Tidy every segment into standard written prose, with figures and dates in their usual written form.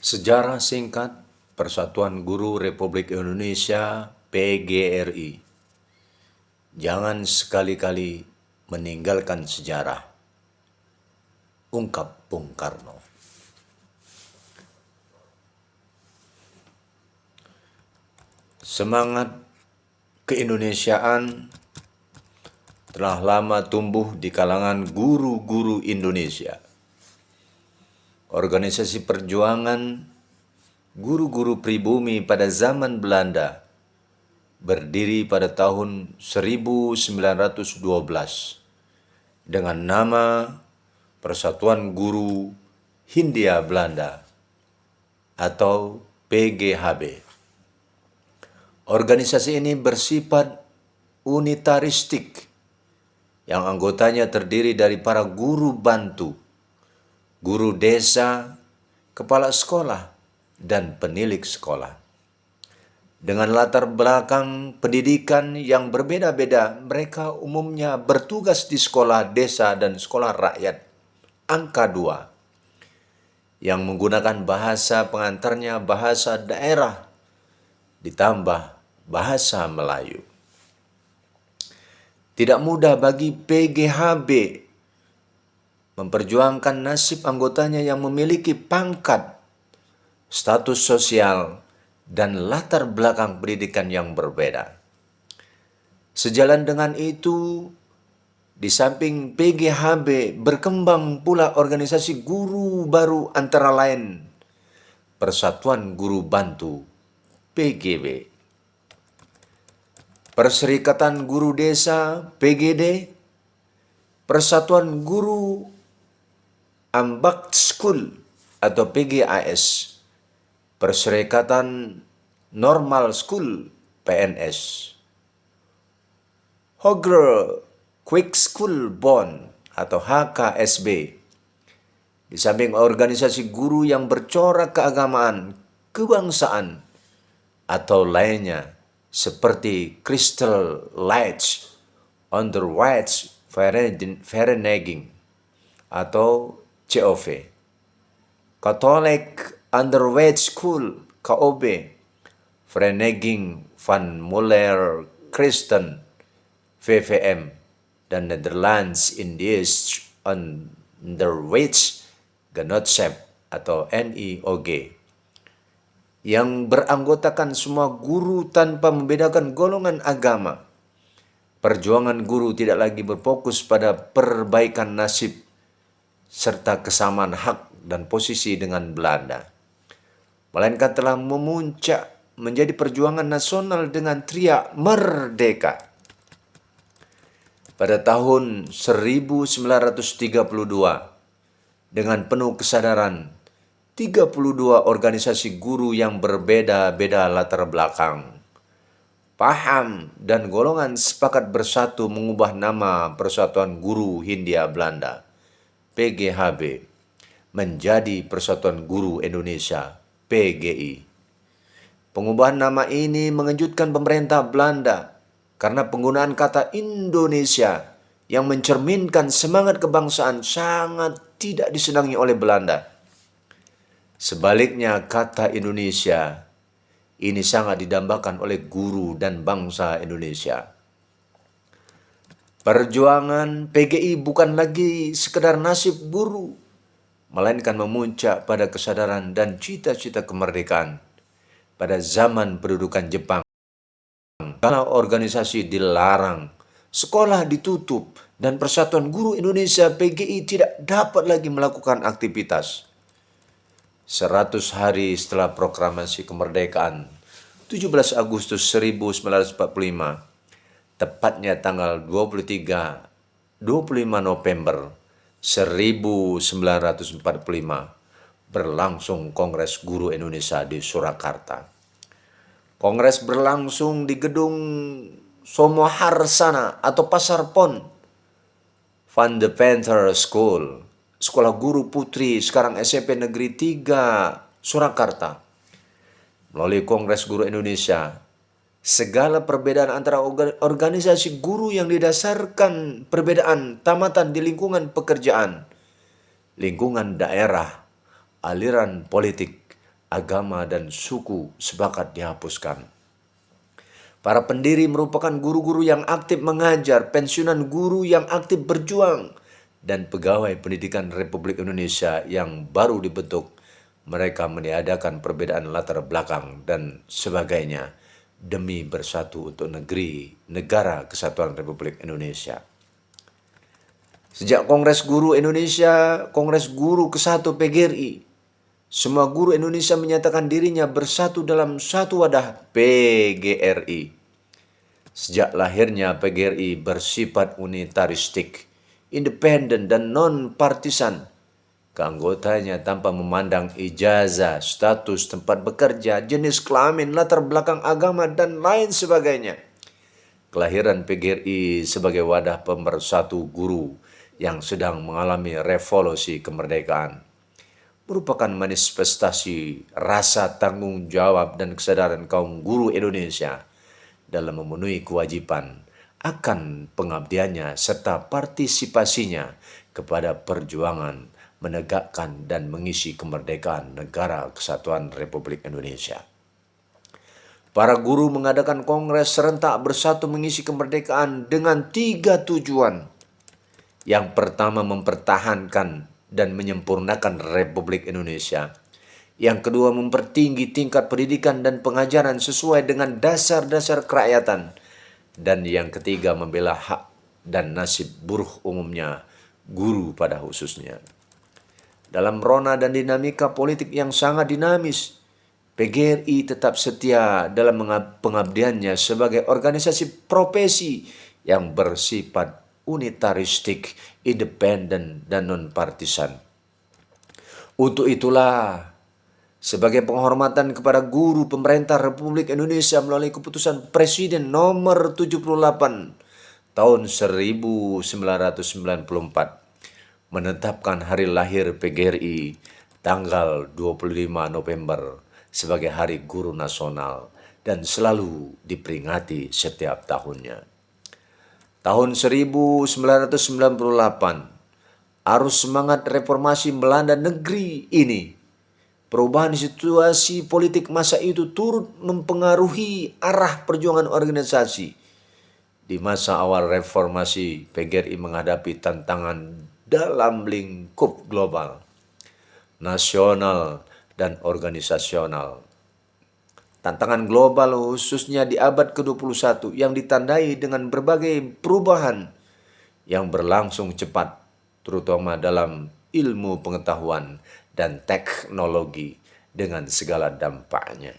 Sejarah singkat Persatuan Guru Republik Indonesia PGRI. Jangan sekali-kali meninggalkan sejarah. Ungkap Bung Karno. Semangat keindonesiaan telah lama tumbuh di kalangan guru-guru Indonesia. Organisasi perjuangan guru-guru pribumi pada zaman Belanda berdiri pada tahun 1912 dengan nama Persatuan Guru Hindia Belanda atau PGHB. Organisasi ini bersifat unitaristik yang anggotanya terdiri dari para guru bantu, guru desa, kepala sekolah, dan penilik sekolah. Dengan latar belakang pendidikan yang berbeda-beda, mereka umumnya bertugas di sekolah desa dan sekolah rakyat angka 2 yang menggunakan bahasa pengantarnya bahasa daerah ditambah bahasa Melayu. Tidak mudah bagi PGHB memperjuangkan nasib anggotanya yang memiliki pangkat, status sosial, dan latar belakang pendidikan yang berbeda. Sejalan dengan itu, di samping PGHB berkembang pula organisasi guru baru antara lain Persatuan Guru Bantu PGB, Perserikatan Guru Desa PGD, Persatuan Guru Ambak School atau PGAS, Perserikatan Normal School PNS, Hogger Quick School Bond atau HKSB. Di samping organisasi guru yang bercorak keagamaan, kebangsaan, atau lainnya seperti Crystal Lights Underwrites Vereniging atau COV, Catholic Underweight School KOB, Vereniging van Muller Christen VVM, dan Netherlands Indies Underweight Genootschap atau NIOG, yang beranggotakan semua guru tanpa membedakan golongan agama. Perjuangan guru tidak lagi berfokus pada perbaikan nasib serta kesamaan hak dan posisi dengan Belanda, melainkan telah memuncak menjadi perjuangan nasional dengan teriak merdeka. Pada tahun 1932, dengan penuh kesadaran, 32 organisasi guru yang berbeda-beda latar belakang, paham, dan golongan sepakat bersatu mengubah nama Persatuan Guru Hindia Belanda PGHB menjadi Persatuan Guru Indonesia PGI. Pengubahan nama ini mengejutkan pemerintah Belanda karena penggunaan kata Indonesia yang mencerminkan semangat kebangsaan sangat tidak disenangi oleh Belanda. Sebaliknya, kata Indonesia ini sangat didambakan oleh guru dan bangsa Indonesia. Perjuangan PGI bukan lagi sekedar nasib guru, melainkan memuncak pada kesadaran dan cita-cita kemerdekaan pada zaman pendudukan Jepang. Karena organisasi dilarang, sekolah ditutup, dan Persatuan Guru Indonesia PGI tidak dapat lagi melakukan aktivitas. 100 hari setelah proklamasi kemerdekaan 17 Agustus 1945, tepatnya tanggal 25 November 1945, berlangsung Kongres Guru Indonesia di Surakarta. Kongres berlangsung di gedung Somoharsana atau Pasar Pon Van de Venter School, Sekolah Guru Putri, sekarang SMP Negeri 3 Surakarta. Melalui Kongres Guru Indonesia, segala perbedaan antara organisasi guru yang didasarkan perbedaan tamatan di lingkungan pekerjaan, lingkungan daerah, aliran politik, agama, dan suku sepakat dihapuskan. Para pendiri merupakan guru-guru yang aktif mengajar, pensiunan guru yang aktif berjuang, dan pegawai pendidikan Republik Indonesia yang baru dibentuk. Mereka meniadakan perbedaan latar belakang dan sebagainya demi bersatu untuk negara kesatuan Republik Indonesia. Sejak Kongres Guru Indonesia, Kongres Guru ke-1 PGRI, semua guru Indonesia menyatakan dirinya bersatu dalam satu wadah PGRI. Sejak lahirnya PGRI bersifat unitaristik, independen, dan non-partisan. Keanggotanya tanpa memandang ijazah, status tempat bekerja, jenis kelamin, latar belakang agama, dan lain sebagainya. Kelahiran PGRI sebagai wadah pemersatu guru yang sedang mengalami revolusi kemerdekaan merupakan manifestasi rasa tanggung jawab dan kesadaran kaum guru Indonesia dalam memenuhi kewajiban akan pengabdiannya serta partisipasinya kepada perjuangan menegakkan dan mengisi kemerdekaan negara kesatuan Republik Indonesia. Para guru mengadakan kongres serentak bersatu mengisi kemerdekaan dengan 3 tujuan. Yang pertama, mempertahankan dan menyempurnakan Republik Indonesia. Yang kedua, mempertinggi tingkat pendidikan dan pengajaran sesuai dengan dasar-dasar kerakyatan. Dan yang ketiga, membela hak dan nasib buruh umumnya, guru pada khususnya. Dalam rona dan dinamika politik yang sangat dinamis, PGRI tetap setia dalam pengabdiannya sebagai organisasi profesi yang bersifat unitaristik, independen, dan non-partisan. Untuk itulah, sebagai penghormatan kepada guru, pemerintah Republik Indonesia melalui keputusan Presiden nomor 78 tahun 1994 menetapkan hari lahir PGRI tanggal 25 November sebagai Hari Guru Nasional dan selalu diperingati setiap tahunnya. Tahun 1998, arus semangat reformasi melanda negeri ini. Perubahan situasi politik masa itu turut mempengaruhi arah perjuangan organisasi. Di masa awal reformasi, PGRI menghadapi tantangan dalam lingkup global, nasional, dan organisasional. Tantangan global khususnya di abad ke-21 yang ditandai dengan berbagai perubahan yang berlangsung cepat, terutama dalam ilmu pengetahuan dan teknologi dengan segala dampaknya.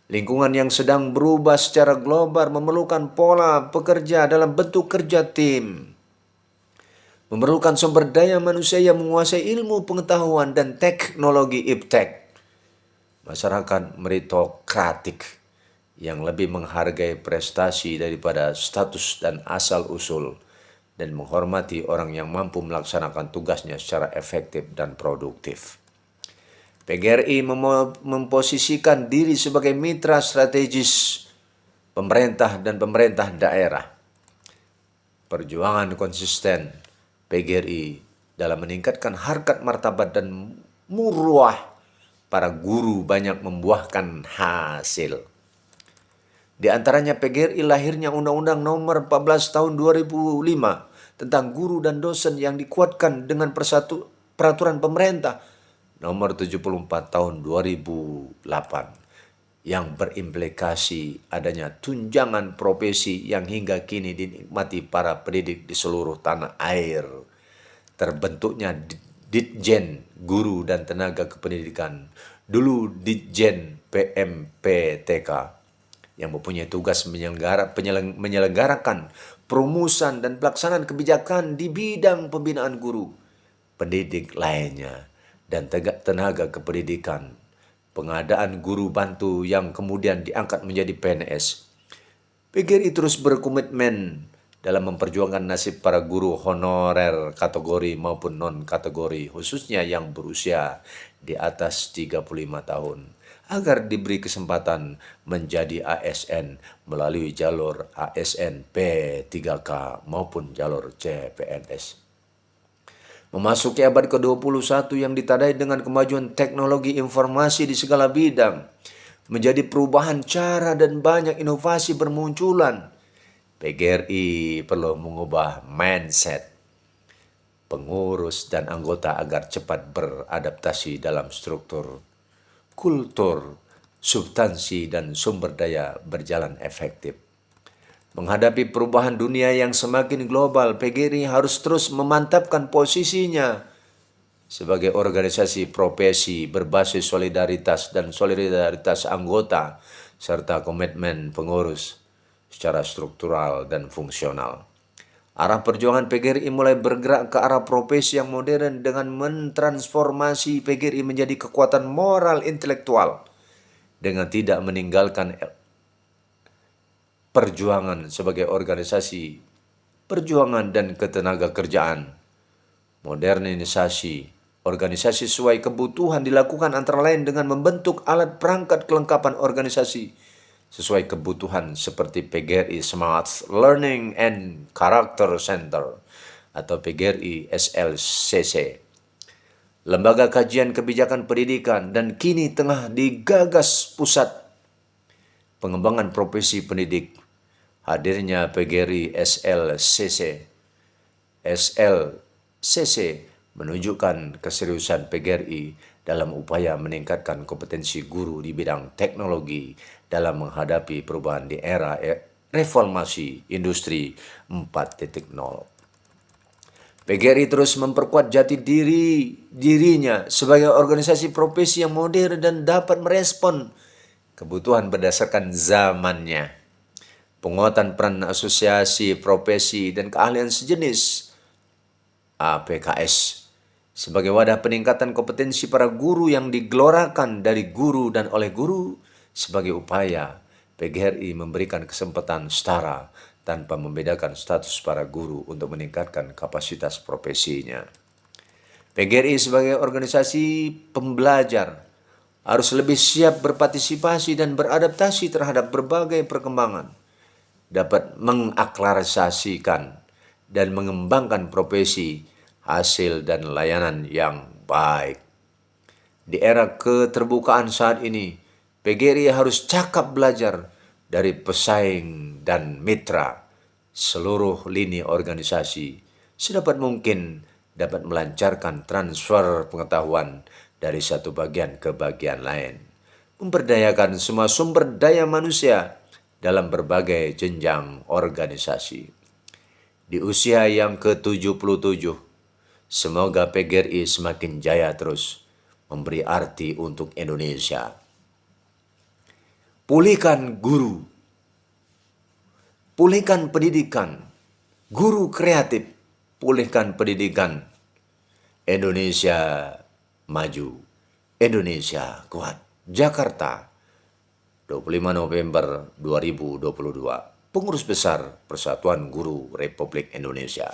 Lingkungan yang sedang berubah secara global memerlukan pola pekerja dalam bentuk kerja tim. Memerlukan sumber daya manusia yang menguasai ilmu pengetahuan dan teknologi iptek. Masyarakat meritokratik yang lebih menghargai prestasi daripada status dan asal-usul dan menghormati orang yang mampu melaksanakan tugasnya secara efektif dan produktif. PGRI memposisikan diri sebagai mitra strategis pemerintah dan pemerintah daerah. Perjuangan konsisten PGRI dalam meningkatkan harkat martabat dan muruah para guru banyak membuahkan hasil. Di antaranya PGRI lahirnya Undang-Undang Nomor 14 Tahun 2005 tentang guru dan dosen yang dikuatkan dengan peraturan pemerintah Nomor 74 Tahun 2008 yang berimplikasi adanya tunjangan profesi yang hingga kini dinikmati para pendidik di seluruh tanah air. Terbentuknya Ditjen Guru dan Tenaga Kependidikan, dulu Ditjen PMPTK, yang mempunyai tugas menyelenggarakan perumusan dan pelaksanaan kebijakan di bidang pembinaan guru, pendidik lainnya, dan tenaga kependidikan, pengadaan guru bantu yang kemudian diangkat menjadi PNS. PGRI terus berkomitmen dalam memperjuangkan nasib para guru honorer kategori maupun non-kategori, khususnya yang berusia di atas 35 tahun, agar diberi kesempatan menjadi ASN melalui jalur ASN P3K maupun jalur CPNS. Memasuki abad ke-21 yang ditandai dengan kemajuan teknologi informasi di segala bidang, menjadi perubahan cara dan banyak inovasi bermunculan, PGRI perlu mengubah mindset pengurus dan anggota agar cepat beradaptasi dalam struktur, kultur, substansi, dan sumber daya berjalan efektif. Menghadapi perubahan dunia yang semakin global, PGRI harus terus memantapkan posisinya sebagai organisasi profesi berbasis solidaritas dan solidaritas anggota, serta komitmen pengurus secara struktural dan fungsional. Arah perjuangan PGRI mulai bergerak ke arah profesi yang modern dengan mentransformasi PGRI menjadi kekuatan moral intelektual dengan tidak meninggalkan perjuangan sebagai organisasi perjuangan dan ketenaga kerjaan. Modernisasi organisasi sesuai kebutuhan dilakukan antara lain dengan membentuk alat perangkat kelengkapan organisasi sesuai kebutuhan seperti PGRI Smart Learning and Character Center atau PGRI SLCC. Lembaga Kajian Kebijakan Pendidikan dan kini tengah digagas pusat pengembangan profesi pendidik. Hadirnya PGRI SLCC menunjukkan keseriusan PGRI dalam upaya meningkatkan kompetensi guru di bidang teknologi dalam menghadapi perubahan di era reformasi industri 4.0. PGRI terus memperkuat jati dirinya sebagai organisasi profesi yang modern dan dapat merespon kebutuhan berdasarkan zamannya. Penguatan peran asosiasi profesi dan keahlian sejenis APKS sebagai wadah peningkatan kompetensi para guru yang digelorakan dari guru dan oleh guru sebagai upaya PGRI memberikan kesempatan setara tanpa membedakan status para guru untuk meningkatkan kapasitas profesinya. PGRI sebagai organisasi pembelajar harus lebih siap berpartisipasi dan beradaptasi terhadap berbagai perkembangan, dapat mengaktualisasikan dan mengembangkan profesi, hasil, dan layanan yang baik. Di era keterbukaan saat ini, PGRI harus cakap belajar dari pesaing dan mitra. Seluruh lini organisasi sedapat mungkin dapat melancarkan transfer pengetahuan dari satu bagian ke bagian lain, memberdayakan semua sumber daya manusia dalam berbagai jenjang organisasi. Di usia yang ke-77, semoga PGRI semakin jaya terus memberi arti untuk Indonesia. Pulihkan guru, pulihkan pendidikan, guru kreatif, pulihkan pendidikan. Indonesia maju, Indonesia kuat. Jakarta, 25 November 2022. Pengurus Besar Persatuan Guru Republik Indonesia.